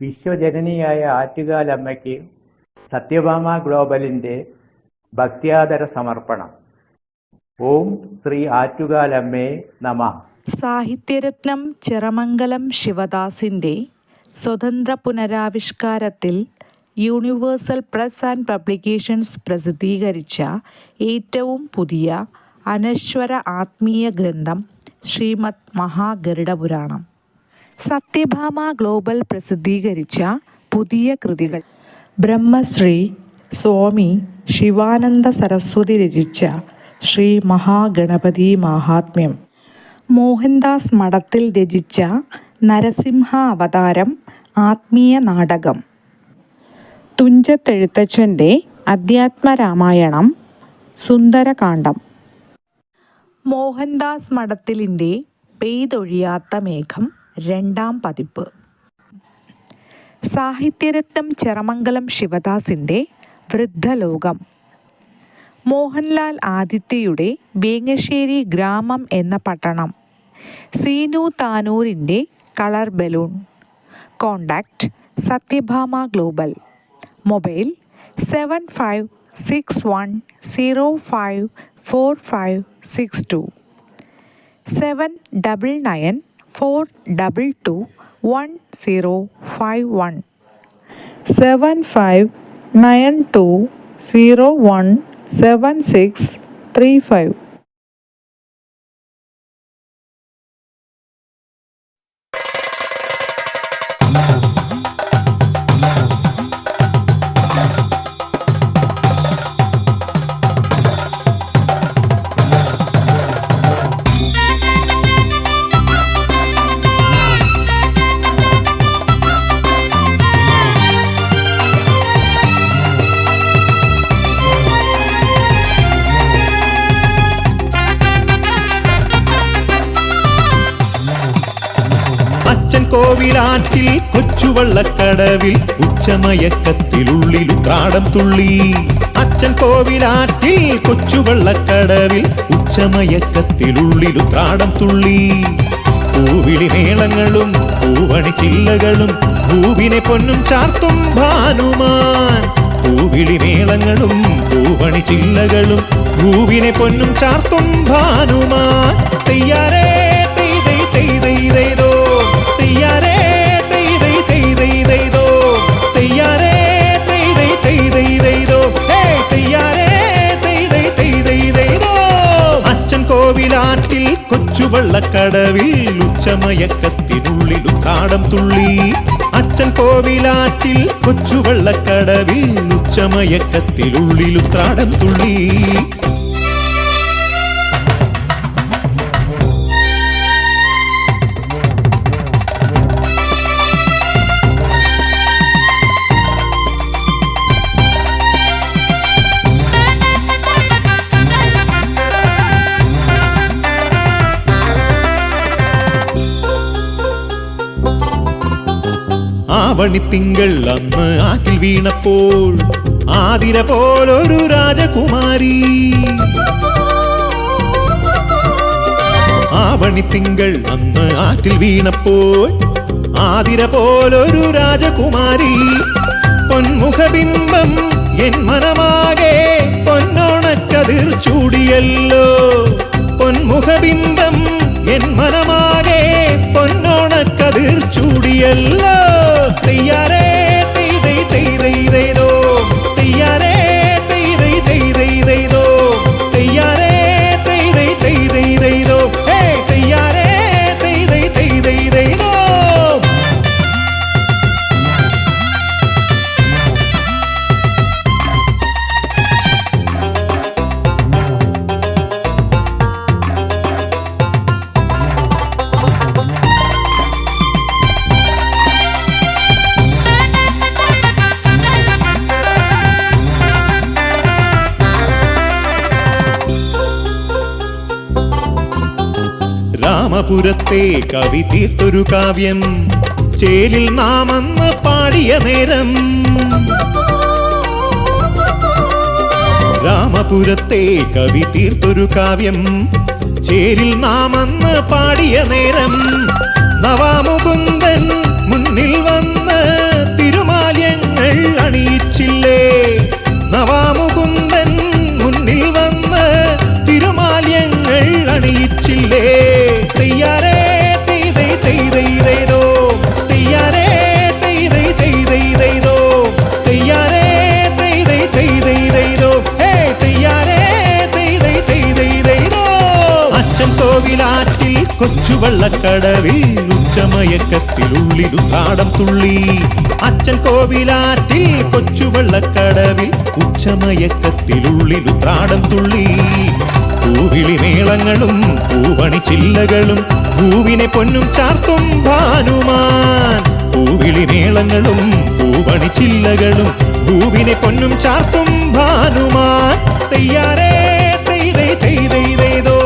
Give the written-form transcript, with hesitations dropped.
വിശ്വജനനിയായ ആറ്റുകാലമ്മയ്ക്ക് സത്യഭാമ ഗ്ലോബലിൻ്റെ ഭക്ത്യാദര സമർപ്പണം. ഓം ശ്രീ ആറ്റുകാലമ്മേ നമഃ. സാഹിത്യരത്നം ചിറമംഗലം ശിവദാസിൻ്റെ സ്വതന്ത്ര പുനരാവിഷ്കാരത്തിൽ യൂണിവേഴ്സൽ പ്രസ് ആൻഡ് പബ്ലിക്കേഷൻസ് പ്രസിദ്ധീകരിച്ച ഏറ്റവും പുതിയ അനശ്വര ആത്മീയ ഗ്രന്ഥം ശ്രീമദ് മഹാഗരുഡപുരാണം. സത്യഭാമ ഗ്ലോബൽ പ്രസിദ്ധീകരിച്ച പുതിയ കൃതികൾ: ബ്രഹ്മശ്രീ സ്വാമി ശിവാനന്ദ സരസ്വതി രചിച്ച ശ്രീ മഹാഗണപതി മാഹാത്മ്യം, മോഹൻദാസ് മഠത്തിൽ രചിച്ച നരസിംഹ അവതാരം ആത്മീയ നാടകം, തുഞ്ചത്തെഴുത്തച്ഛൻ്റെ അധ്യാത്മരാമായണം സുന്ദരകാന്ഡം, മോഹൻദാസ് മഠത്തിലിൻ്റെ പെയ്തൊഴിയാത്ത മേഘം രണ്ടാം പതിപ്പ്, സാഹിത്യരത്നം ചിറമംഗലം ശിവദാസിൻ്റെ വൃദ്ധലോകം, മോഹൻലാൽ ആദിത്യയുടെ വേങ്ങശ്ശേരി ഗ്രാമം എന്ന പട്ടണം, സീനു താനൂരിൻ്റെ colour balloon. Contact Sathyabhama global. Mobile 7561054562 7994221051 7592017635. അച്ഛൻ കോവിലാറ്റിൽ കൊച്ചുവള്ളക്കടവിൽ ഉച്ചമയക്കത്തിലുള്ളിലുത്രാടം തുള്ളി. അച്ഛൻ കോവിലാറ്റിൽ കൊച്ചുവള്ളക്കടവിൽ ഉച്ചമയക്കത്തിലുള്ളിലുത്രാടം തുള്ളി. പൂവിളി മേളങ്ങളും പൂവണി ചില്ലകളും ഭൂവിനെ പൊന്നും ചാർത്തും ഭാനുമാൻ. പൂവിളി മേളങ്ങളും പൂവണി ചില്ലകളും ഭൂവിനെ പൊന്നും ചാർത്തും ഭാനുമാൻ. തെയ്യാരേ തെയ്തൈ തെയ്തൈതോ, തെയ്യാരേ തെയ്തൈ തെയ്തൈതോ, തെയ്യാരേ തെയ്തൈ തെയ്തൈതോ, തെയ്യാരേ തെയ്തൈ തെയ്തൈതോ. അച്ഛൻ കോവിലാറ്റിൽ കൊച്ചുവള്ളക്കടവിൽ ഉച്ചമയക്കത്തിനുള്ളിലുത്രാടം തുള്ളി. അച്ഛൻ കോവിലാറ്റിൽ കൊച്ചുവള്ളക്കടവിൽ ഉച്ചമയക്കത്തിലുള്ളിലുത്രാടം തുള്ളി. ആവണിത്തിങ്കൾ അന്ന് ആറ്റിൽ വീണപ്പോൾ ആതിര പോലൊരു രാജകുമാരി. ആവണിത്തിങ്കൾ അന്ന് ആറ്റിൽ വീണപ്പോൾ ആതിര പോലൊരു രാജകുമാരി. പൊന്മുഖബിംബം എൻ മനമാകെ പൊന്നോണക്കതിർ ചൂടിയല്ലോ. പൊന്മുഖബിംബം എൻ മനമാകെ പൊന്നോണക്കതിർ ചൂടിയല്ലോ. തെയ്യാരേ തെയ്തൈ തെയ്തൈതോ, തെയ്യാരേ തെയ്തൈ തെയ്തൈതോ, തെയ്യാരേ തെയ്തൈ തെയ്തൈതോ, തെയ്യാരേ തെയ്തൈ തെയ്തൈതോ. രാമപുരത്തെ കവി തീർത്തൊരു കാവ്യം ചേലിൽ നാമന്ന് പാടിയ നേരം. രാമപുരത്തെ കവി തീർത്തൊരു കാവ്യം ചേരിൽ നാമന്ന് പാടിയ നേരം. നവാമുകുന്ദൻ മുന്നിൽ വന്ന് നവാമുകുന്ദൻ മുന്നിൽ വന്ന് തിരുമാല്യങ്ങൾ അണിയിച്ചില്ലേ. തെയ്യാരേ തെയ്തൈ തെയ്തൈതോ, തെയ്യാരേ തെയ്തൈ തെയ്തൈതോ, തെയ്യാരേ തെയ്തൈ തെയ്തൈതോ, ഹേ തെയ്യാരേ തെയ്തൈ തെയ്തൈതോ. അച്ഛൻ കോവിലാറ്റിൽ കൊച്ചുവള്ളക്കടവിൽ ഉച്ചമയക്കത്തിലുള്ളിലുത്രാടം തുള്ളി. അച്ഛൻ കോവിലാറ്റിൽ കൊച്ചുവള്ളക്കടവിൽ ഉച്ചമയക്കത്തിലുള്ളിലുത്രാടം തുള്ളി. പൂവിളി മേളങ്ങളും പൂവണി ചില്ലകളും പൂവിനെ പൊന്നും ചാർത്തും ഭാനുമാൻ. പൂവിളി മേളങ്ങളും പൂവണി ചില്ലകളും പൂവിനെ പൊന്നും ചാർത്തും ഭാനുമാൻ. തെയ്യാരേ തെയ്തൈ തെയ്തൈതോ.